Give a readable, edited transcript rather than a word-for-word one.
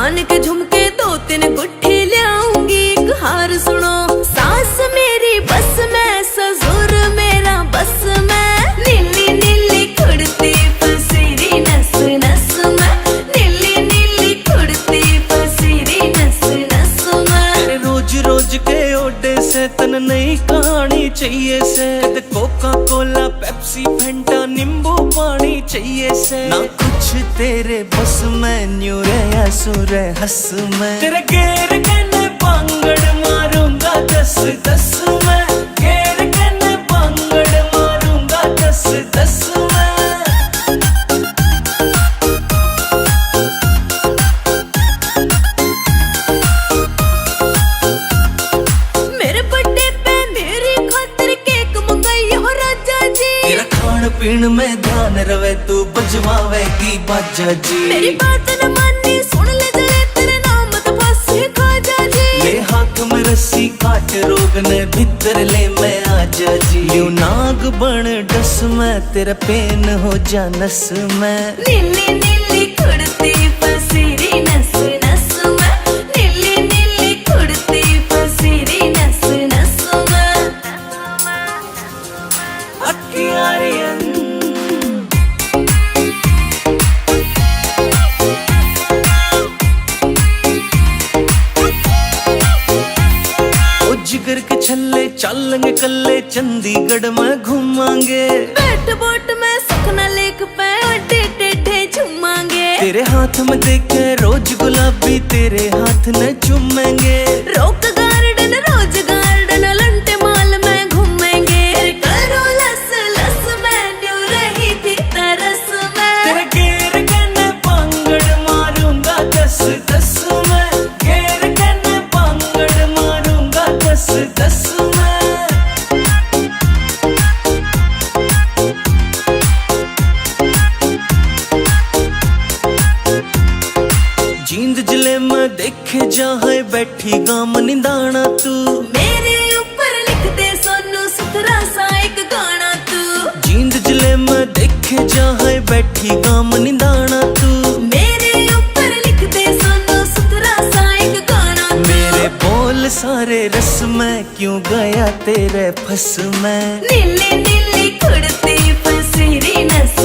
कान के झुमके 2-3 गुट्ठी लाऊंगी, एक हार सुनो सास मेरी बस में, ससुर मेरा बस में। नीली नीली कुड़ती पसीरी नस नस में, नीली नीली कुड़ती पसीरी नस नस में। रोज रोज के ओडे से तन नई कहानी चाहिए से, कोका कोला पेप्सी फेंटा नींबू पानी चाहिए से। ना कुछ तेरे बस में, न्यू रे सुर हंस में। तेरे घेर के न पांगड़ मारूंगा 10-10 में, घेर के न पांगड़ मारूंगा 10-10 में। मेरे बर्थडे पे मेरी खातिर केक मंगाई हो राजा जी। तेरा खान पीन में ध्यान रवे, तू बजवावेगी बाजा जी। मेरी बात न मानी सुन ले जले, तेरे नाम तो फांसी खाजा जी। ले हाथ में रस्सी काट रोग ने भीतर ले मैं आजा जी। यूं नाग बन डस में, तेरा पेन हो जा नस में। नीली नीली कुड़ती पसीरी नस नस में, नीली नीली कुड़ती पसीरी नस नस में। अखियारियन जिगर के छल्ले चलेंगे कल्ले, चंडीगढ़ में घूमांगे। बैठ बोट में सुखना लेक पे अड्डे टेढ़े झूमांगे। तेरे हाथ में देखे रोज गुलाबी, तेरे हाथ न चूमेंगे। रोक गार्डन रोज गार्डन लंटे माल में घूमेंगे। करो लस लस में, न्यू रही थी तरस में। तेरे घेर के न पांगड़ मारूंगा 10-10 में, घेर के न पांगड़ मारूंगा 10-10 में। जींद जिले में देखे जहाँ बैठी गाम निंदाना तू। मेरे ऊपर लिख दे सोनू सुथरा सा एक गाना तू। जींद जिले में देखे जहाँ बैठी गाम निंदाना तू। मेरे ऊपर लिख दे सोनू सुथरा सा एक गाना तू। मेरे बोल सारे रस में, क्यों गया तेरे फस में। नीली नीली कुड़ती पसीरी नस